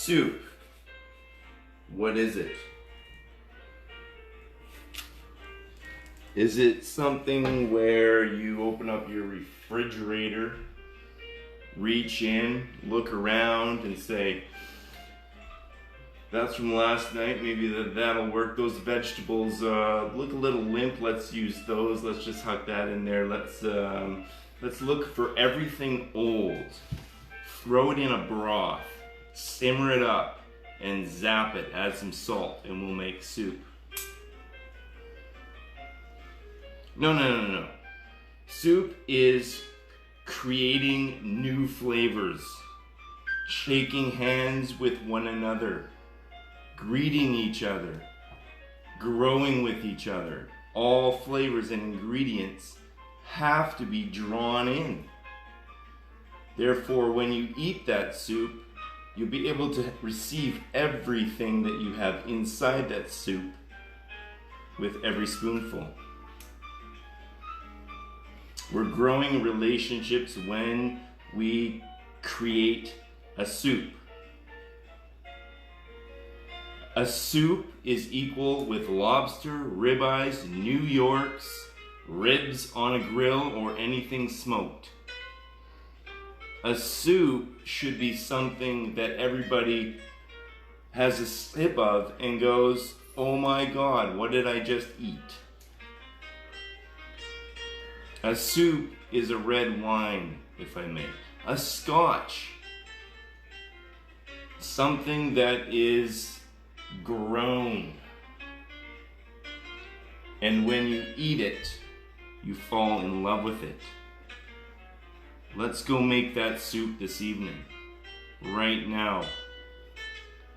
Soup. What is it? Is it something where you open up your refrigerator, reach in, look around and say, that's from last night, maybe that'll work. Those vegetables look a little limp, let's use those, let's just huck that in there. Let's look for everything old. Throw it in a broth, simmer it up, and zap it, add some salt, and we'll make soup. No. Soup is creating new flavors, shaking hands with one another, greeting each other, growing with each other. All flavors and ingredients have to be drawn in. Therefore, when you eat that soup, you'll be able to receive everything that you have inside that soup with every spoonful. We're growing relationships when we create a soup. A soup is equal with lobster, ribeyes, New Yorks, ribs on a grill, or anything smoked. A soup should be something that everybody has a sip of and goes, oh my God, what did I just eat? A soup is a red wine, if I may. A scotch. Something that is grown. And when you eat it, you fall in love with it. Let's go make that soup this evening, right now.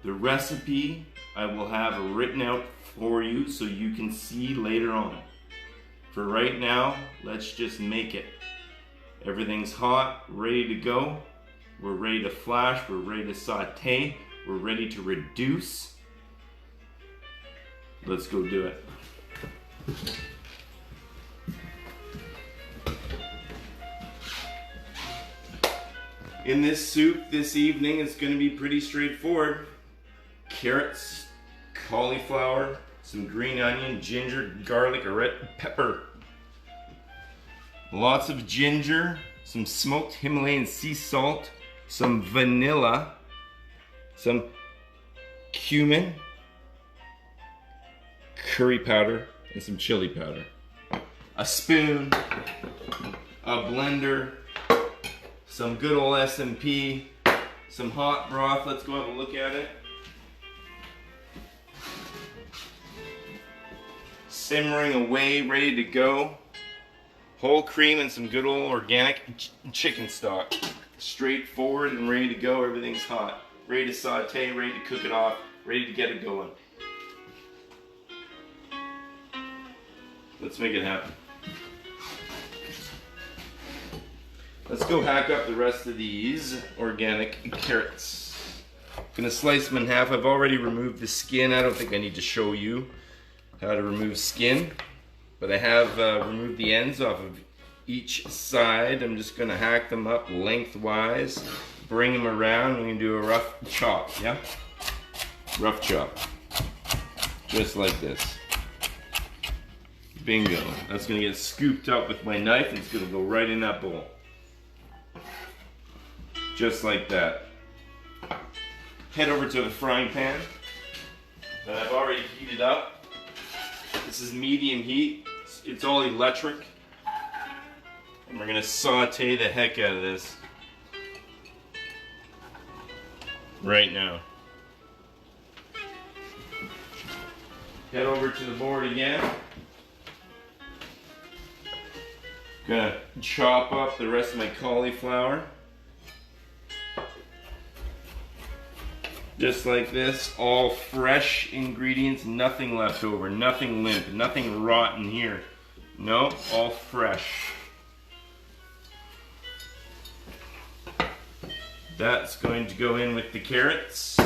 The recipe I will have written out for you so you can see later on. For right now, let's just make it. Everything's hot, ready to go. We're ready to flash, we're ready to saute, we're ready to reduce. Let's go do it. In this soup this evening, it's going to be pretty straightforward. Carrots, cauliflower, some green onion, ginger, garlic, or red pepper. Lots of ginger, some smoked Himalayan sea salt, some vanilla, some cumin, curry powder, and some chili powder. A spoon, a blender, some good old S&P, some hot broth. Let's go have a look at it. Simmering away, ready to go. Whole cream and some good old organic chicken stock. Straightforward and ready to go. Everything's hot. Ready to saute, ready to cook it off, ready to get it going. Let's make it happen. Let's go hack up the rest of these organic carrots. I'm gonna slice them in half. I've already removed the skin. I don't think I need to show you how to remove skin, but I have removed the ends off of each side. I'm just gonna hack them up lengthwise, bring them around. We're gonna do a rough chop, yeah? Rough chop, just like this. Bingo. That's gonna get scooped up with my knife and it's gonna go right in that bowl. Just like that. Head over to the frying pan that I've already heated up. This is medium heat. It's all electric. And we're gonna saute the heck out of this right now. Head over to the board again. Gonna chop up the rest of my cauliflower. Just like this, all fresh ingredients, nothing left over, nothing limp, nothing rotten here. No, all fresh. That's going to go in with the carrots.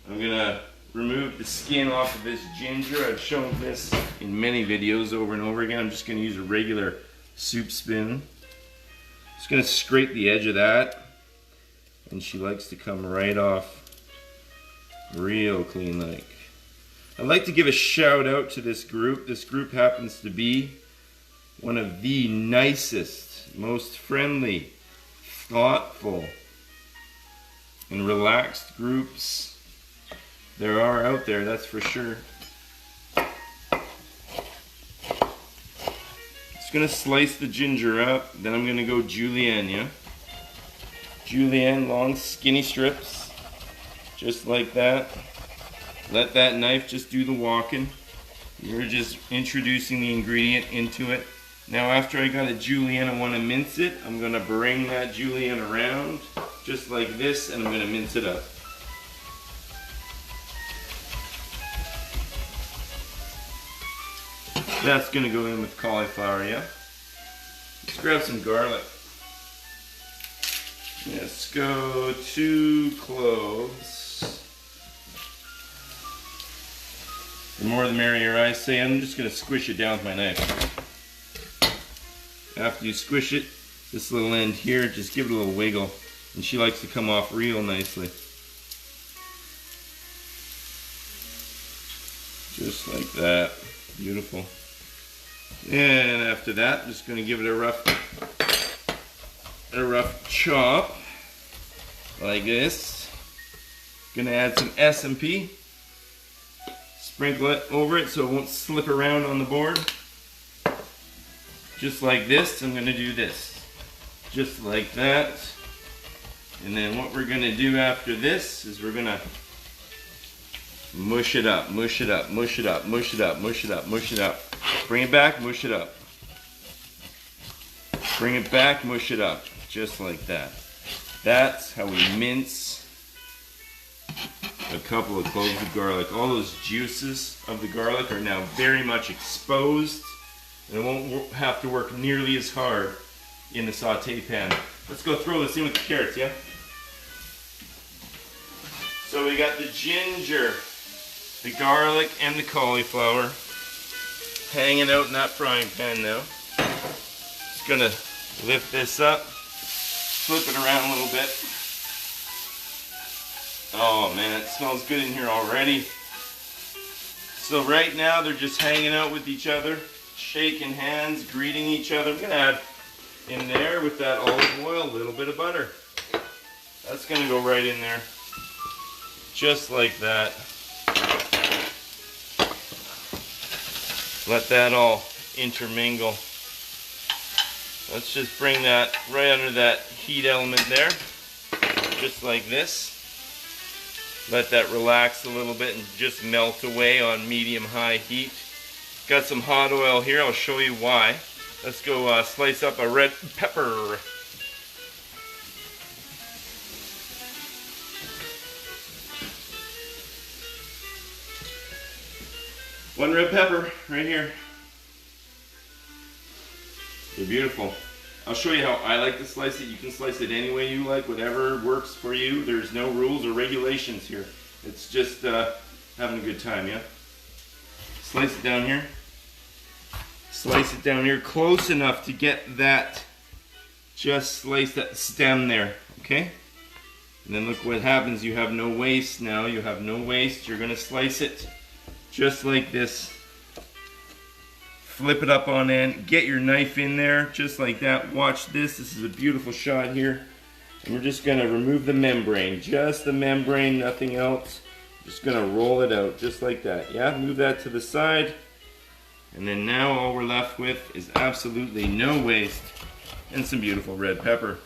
I'm gonna remove the skin off of this ginger. I've shown this in many videos over and over again. I'm just gonna use a regular soup spoon. Just gonna scrape the edge of that. and she likes to come right off real clean like. I'd like to give a shout out to this group. This group happens to be one of the nicest, most friendly, thoughtful, and relaxed groups there are out there, that's for sure. Just gonna slice the ginger up, then I'm gonna go julienne, yeah? Julienne, long skinny strips, just like that. Let that knife just do the walking. You're just introducing the ingredient into it. Now after I got a julienne, I want to mince it. I'm going to bring that julienne around just like this, and I'm going to mince it up. That's going to go in with cauliflower, yeah? Let's grab some garlic. Let's go 2 cloves. The more the merrier, I say. I'm just going to squish it down with my knife. After you squish it, this little end here, just give it a little wiggle. And she likes to come off real nicely. Just like that. Beautiful. And after that, I'm just going to give it a rough chop. Like this. Going to add some S&P. Sprinkle it over it so it won't slip around on the board. Just like this, I'm going to do this. Just like that. And then what we're going to do after this is we're going to mush it up, mush it up, mush it up, mush it up, mush it up, mush it up. Bring it back, mush it up. Bring it back, mush it up. Just like that. That's how we mince a couple of cloves of garlic. All those juices of the garlic are now very much exposed, and it won't have to work nearly as hard in the saute pan. Let's go throw this in with the carrots, yeah? So we got the ginger, the garlic, and the cauliflower hanging out in that frying pan now. Just gonna lift this up, flip it around a little bit. Oh man, it smells good in here already. So right now they're just hanging out with each other, shaking hands, greeting each other. I'm gonna add in there with that olive oil a little bit of butter. That's gonna go right in there. Just like that. Let that all intermingle. Let's just bring that right under that heat element there. Just like this. Let that relax a little bit and just melt away on medium-high heat. Got some hot oil here, I'll show you why. Let's go slice up a red pepper. One red pepper right here. They're beautiful. I'll show you how I like to slice it. You can slice it any way you like, whatever works for you. There's no rules or regulations here. It's just having a good time, yeah? Slice it down here. Slice it down here close enough to get that, just slice that stem there, okay? And then look what happens. You have no waste now. You have no waste. You're gonna slice it just like this. Flip it up on end, get your knife in there, just like that. Watch this, this is a beautiful shot here. And we're just gonna remove the membrane, just the membrane, nothing else. Just gonna roll it out, just like that, yeah? Move that to the side. And then now all we're left with is absolutely no waste and some beautiful red pepper.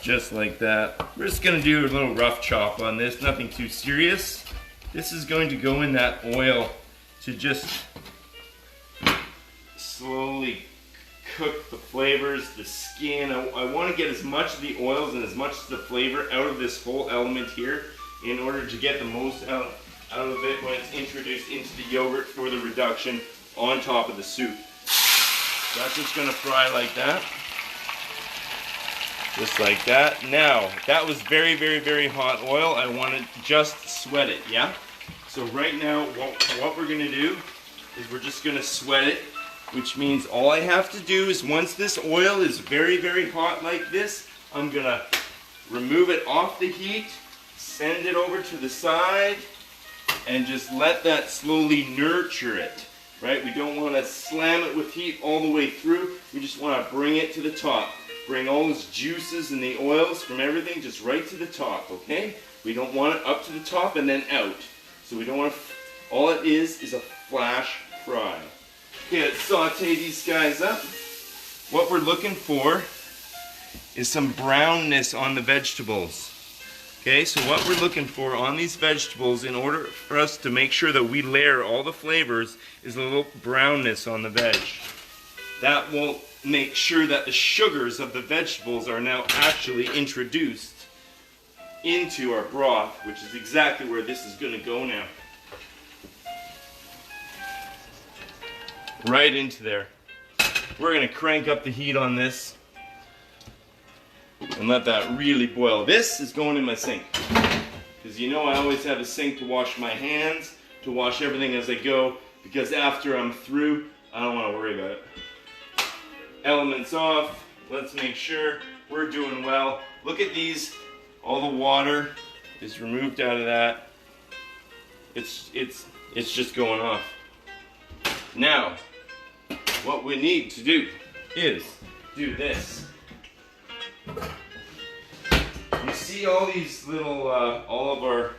Just like that. We're just gonna do a little rough chop on this, nothing too serious. This is going to go in that oil to just slowly cook the flavors, the skin. I want to get as much of the oils and as much of the flavor out of this whole element here in order to get the most out of it when it's introduced into the yogurt for the reduction on top of the soup. So that's just going to fry like that. Just like that. Now, that was very, very, very hot oil. I want to just sweat it, yeah? So right now, what we're going to do is we're just going to sweat it. Which means all I have to do is once this oil is very, very hot like this, I'm gonna remove it off the heat, send it over to the side, and just let that slowly nurture it, right? We don't want to slam it with heat all the way through. We just want to bring it to the top. Bring all those juices and the oils from everything just right to the top, okay? We don't want it up to the top and then out. So we don't want to, all it is a flash fry. Okay, let's saute these guys up. What we're looking for is some brownness on the vegetables. Okay, so what we're looking for on these vegetables in order for us to make sure that we layer all the flavors is a little brownness on the veg. That will make sure that the sugars of the vegetables are now actually introduced into our broth, which is exactly where this is going to go now. Right into there. We're going to crank up the heat on this and let that really boil. This is going in my sink, because you know I always have a sink to wash my hands, to wash everything as I go, because after I'm through, I don't want to worry about it. Elements off. Let's make sure we're doing well. Look at these. All the water is removed out of that. It's just going off. Now, what we need to do is do this. You see all these little, all of our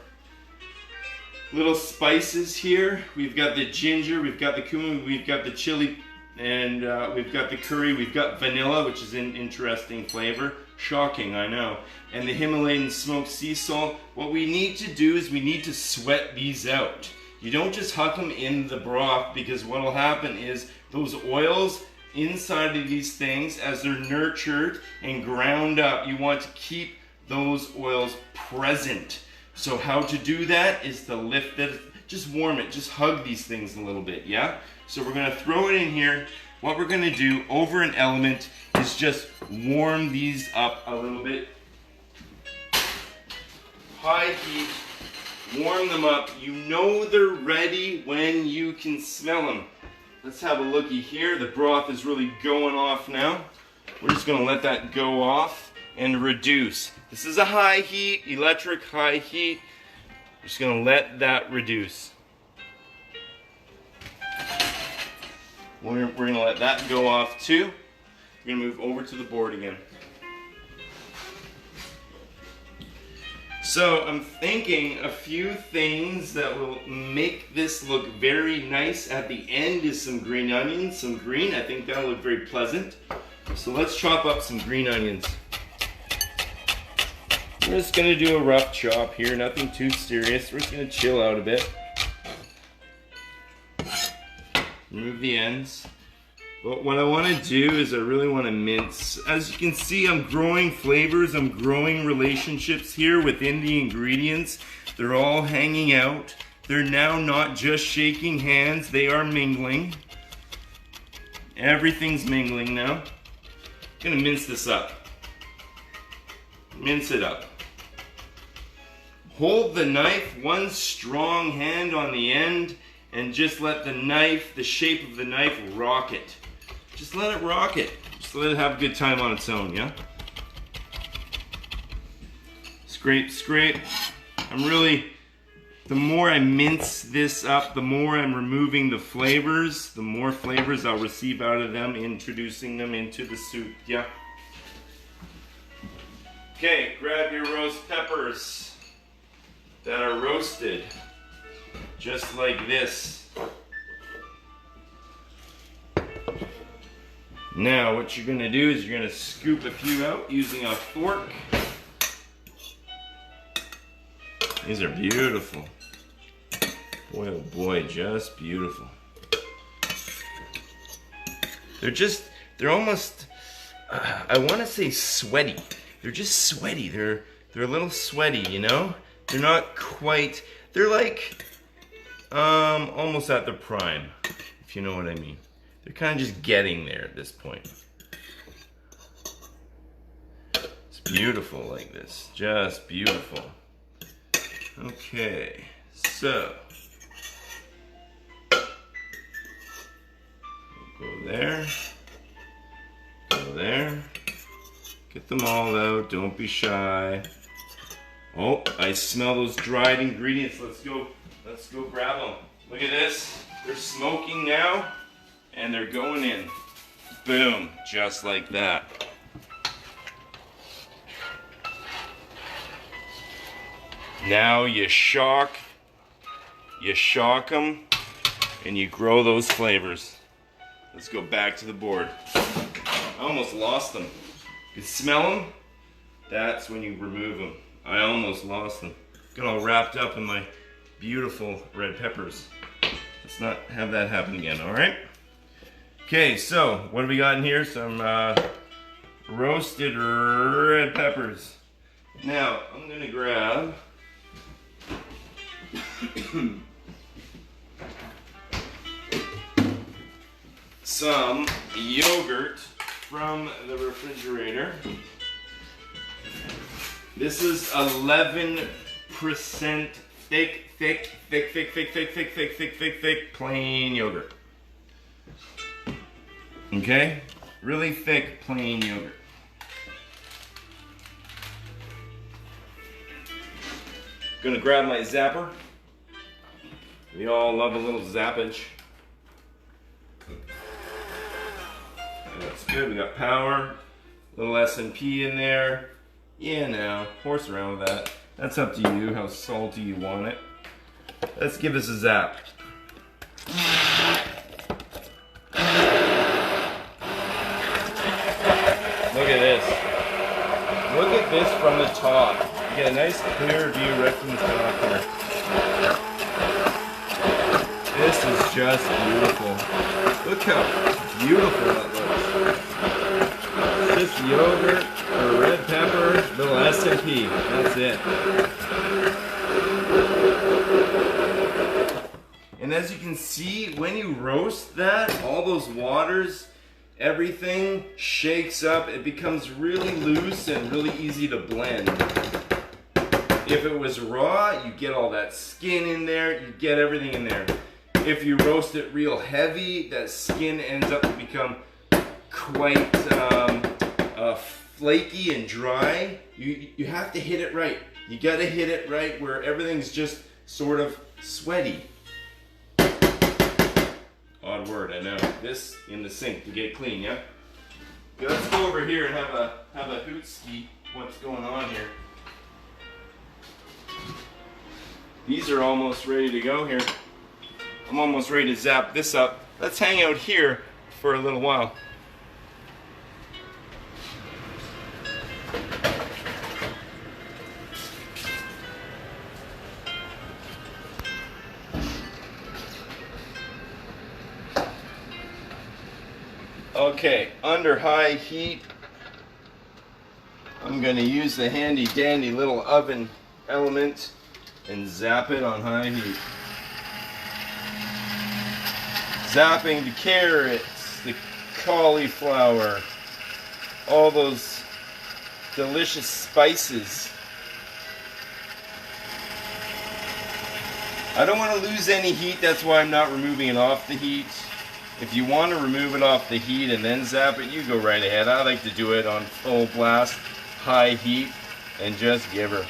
little spices here? We've got the ginger, we've got the cumin, we've got the chili, and we've got the curry, we've got vanilla, which is an interesting flavor. Shocking, I know. And the Himalayan smoked sea salt. What we need to do is we need to sweat these out. You don't just huck them in the broth, because what will happen is those oils inside of these things, as they're nurtured and ground up, you want to keep those oils present. So how to do that is to lift it, just warm it, just hug these things a little bit, yeah? So we're gonna throw it in here. What we're gonna do over an element is just warm these up a little bit. High heat, warm them up. You know they're ready when you can smell them. Let's have a looky here. The broth is really going off now. We're just gonna let that go off and reduce. This is a high heat, electric high heat. We're just gonna let that reduce. We're gonna let that go off too. We're gonna move over to the board again. So I'm thinking a few things that will make this look very nice at the end is some green onions, some green. I think that'll look very pleasant. So let's chop up some green onions. We're just gonna do a rough chop here, nothing too serious. We're just gonna chill out a bit. Remove the ends. But what I want to do is I really want to mince. As you can see, I'm growing flavors, I'm growing relationships here within the ingredients. They're all hanging out. They're now not just shaking hands, they are mingling. Everything's mingling now. I'm gonna mince this up. Mince it up. Hold the knife, one strong hand on the end, and just let the knife, the shape of the knife, rock it. Just let it rock it. Just let it have a good time on its own, yeah? Scrape, scrape. The more I mince this up, the more I'm removing the flavors, the more flavors I'll receive out of them, introducing them into the soup, yeah? Okay, grab your roast peppers that are roasted, just like this. Now what you're gonna do is you're gonna scoop a few out using a fork. These are beautiful. Boy, oh boy, just beautiful. They're almost, I wanna say sweaty. They're just sweaty. They're a little sweaty, you know? They're not quite, they're like, almost at their prime, if you know what I mean. They're kind of just getting there at this point. It's beautiful like this, just beautiful. Okay, so we'll go there, Get them all out. Don't be shy. Oh, I smell those dried ingredients. Let's go grab them. Look at this. They're smoking now, and they're going in. Boom, just like that. Now you shock them, and you grow those flavors. Let's go back to the board. I almost lost them. You can smell them? That's when you remove them. I almost lost them. Got all wrapped up in my beautiful red peppers. Let's not have that happen again, alright? Okay, so what do we got in here? Some roasted red peppers. Now, I'm gonna grab some yogurt from the refrigerator. This is 11% thick plain yogurt. Okay? Really thick plain yogurt. Gonna grab my zapper. We all love a little zappage. That's good. We got power, a little S&P in there. Yeah, now, horse around with that. That's up to you, how salty you want it. Let's give this a zap. Look at this. Look at this from the top. You get a nice clear view right from the top here. This is just beautiful. Look how beautiful that looks. Just yogurt, a red pepper, little S&P. That's it. And as you can see, when you roast that, all those waters, everything shakes up. It becomes really loose and really easy to blend. If it was raw, you get all that skin in there, you get everything in there. If you roast it real heavy, that skin ends up to become quite flaky and dry. You have to hit it right. You gotta hit it right where everything's just sort of sweaty. Odd word, I know. This in the sink to get clean, yeah? Okay, let's go over here and have a hoot-ski. What's going on here? These are almost ready to go here. I'm almost ready to zap this up. Let's hang out here for a little while. Okay, under high heat, I'm going to use the handy dandy little oven element and zap it on high heat. Zapping the carrots, the cauliflower, all those delicious spices. I don't want to lose any heat, that's why I'm not removing it off the heat. If you want to remove it off the heat and then zap it, you go right ahead. I like to do it on full blast, high heat, and just give her.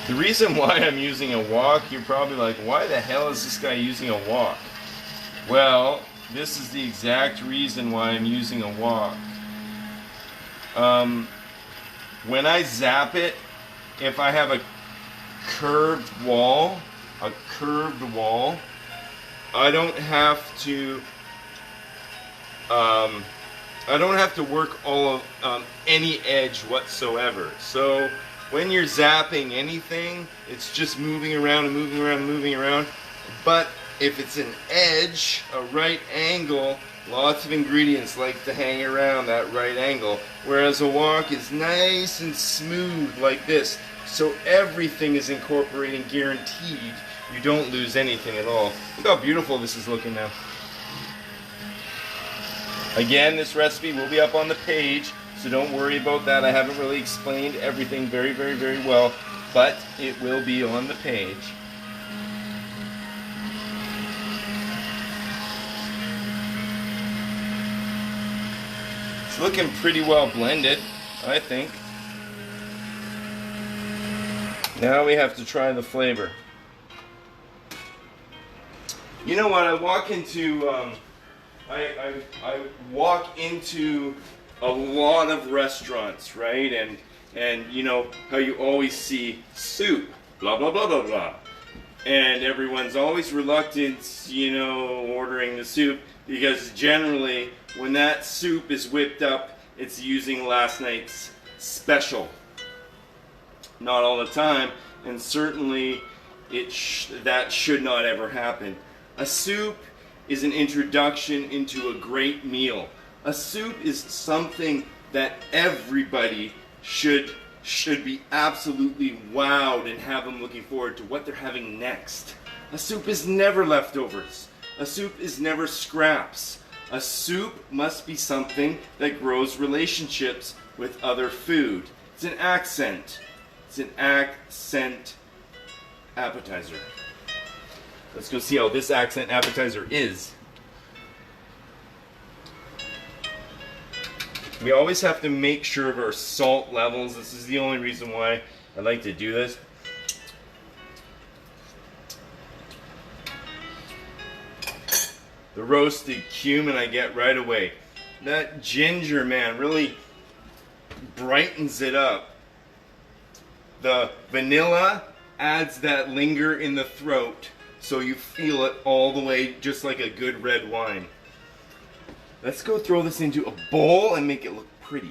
The reason why I'm using a wok, you're probably like, why the hell is this guy using a wok? Well, this is the exact reason why I'm using a wok. When I zap it, if I have a curved wall, I don't have to work all of any edge whatsoever. So when you're zapping anything, it's just moving around and moving around and moving around. But if it's an edge, a right angle, lots of ingredients like to hang around that right angle. Whereas a wok is nice and smooth like this. So everything is incorporating, guaranteed. You don't lose anything at all. Look how beautiful this is looking now. Again, this recipe will be up on the page, so don't worry about that. I haven't really explained everything very well, but it will be on the page. It's looking pretty well blended, I think. Now we have to try the flavor. You know what? I walk into I walk into a lot of restaurants, right? And you know how you always see soup, blah blah blah blah blah, and everyone's always reluctant, you know, ordering the soup because generally when that soup is whipped up, it's using last night's special. Not all the time, and certainly that should not ever happen. A soup is an introduction into a great meal. A soup is something that everybody should be absolutely wowed and have them looking forward to what they're having next. A soup is never leftovers. A soup is never scraps. A soup must be something that grows relationships with other food. It's an accent. It's an accent appetizer. Let's go see how this accent appetizer is. We always have to make sure of our salt levels. This is the only reason why I like to do this. The roasted cumin I get right away. That ginger, man, really brightens it up. The vanilla adds that linger in the throat, so you feel it all the way, just like a good red wine. Let's go throw this into a bowl and make it look pretty.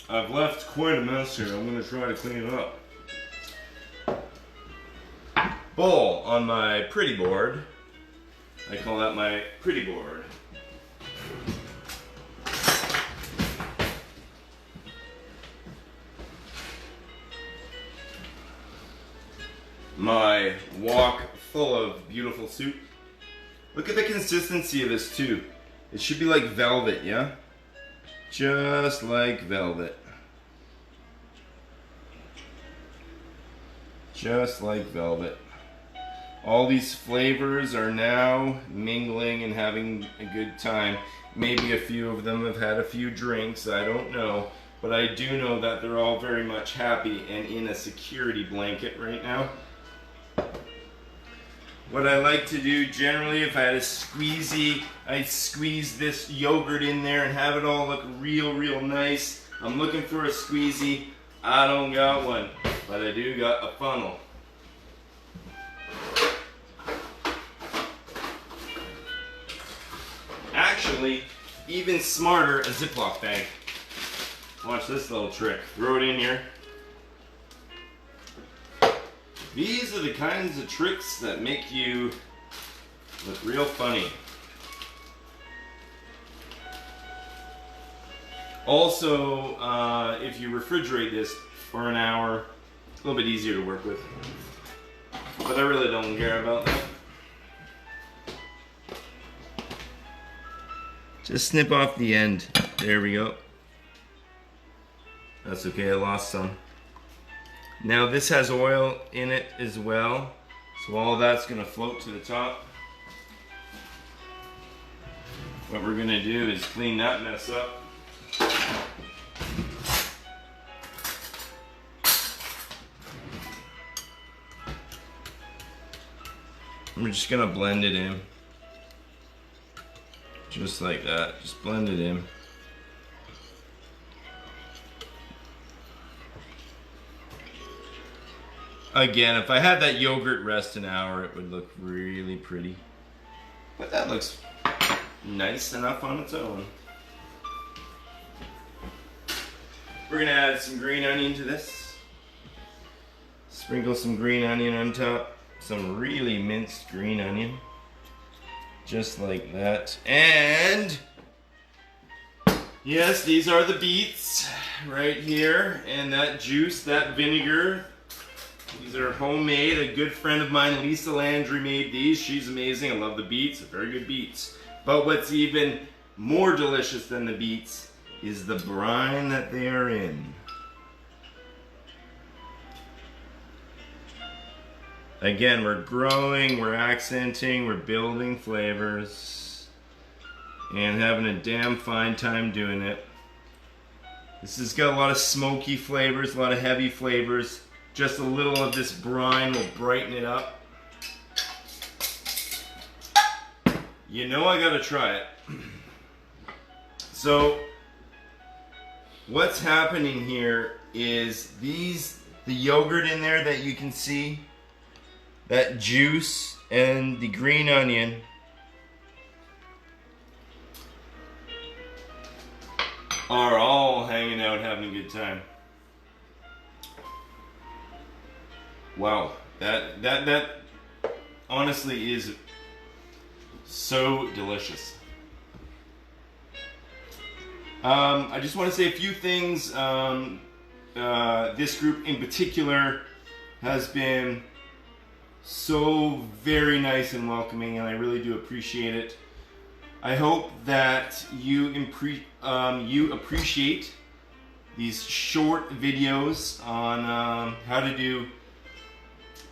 I've left quite a mess here. I'm going to try to clean it up. Bowl on my pretty board. I call that my pretty board. My wok full of beautiful soup. Look at the consistency of this too. It should be like velvet, yeah? Just like velvet. Just like velvet. All these flavors are now mingling and having a good time. Maybe a few of them have had a few drinks, I don't know. But I do know that they're all very much happy and in a security blanket right now. What I like to do generally, if I had a squeezy, I'd squeeze this yogurt in there and have it all look real nice. I'm looking for a squeezy. I don't got one, but I do got a funnel. Actually, even smarter, a Ziploc bag. Watch this little trick. Throw it in here. These are the kinds of tricks that make you look real funny. Also, if you refrigerate this for an hour, it's a little bit easier to work with. But I really don't care about that. Just snip off the end. There we go. That's okay, I lost some. Now this has oil in it as well, so all that's gonna float to the top. What we're gonna do is clean that mess up. We're just gonna blend it in. Just like that, just blend it in. Again, if I had that yogurt rest an hour, it would look really pretty. But that looks nice enough on its own. We're gonna add some green onion to this. Sprinkle some green onion on top. Some really minced green onion. Just like that. And yes, these are the beets right here. And that juice, that vinegar, these are homemade. A good friend of mine, Lisa Landry, made these. She's amazing. I love the beets. Very good beets. But what's even more delicious than the beets is the brine that they are in. Again, we're growing, we're accenting, we're building flavors, and having a damn fine time doing it. This has got a lot of smoky flavors, a lot of heavy flavors. Just a little of this brine will brighten it up. You know I gotta try it. So, what's happening here is the yogurt in there that you can see, that juice and the green onion are all hanging out having a good time. Wow, that honestly is so delicious. I just want to say a few things. This group in particular has been so very nice and welcoming, and I really do appreciate it. I hope that you appreciate these short videos on how to do,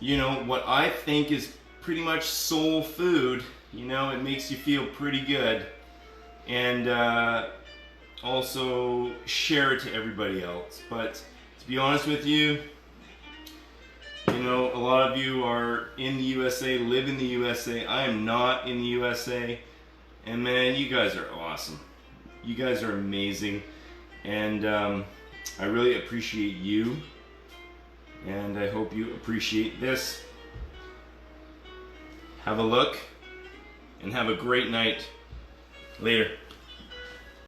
you know, what I think is pretty much soul food. You know, it makes you feel pretty good. And also share it to everybody else. But to be honest with you, you know, a lot of you are in the USA, live in the USA. I am not in the USA. And man, you guys are awesome. You guys are amazing. And I really appreciate you. And I hope you appreciate this. Have a look and have a great night. Later.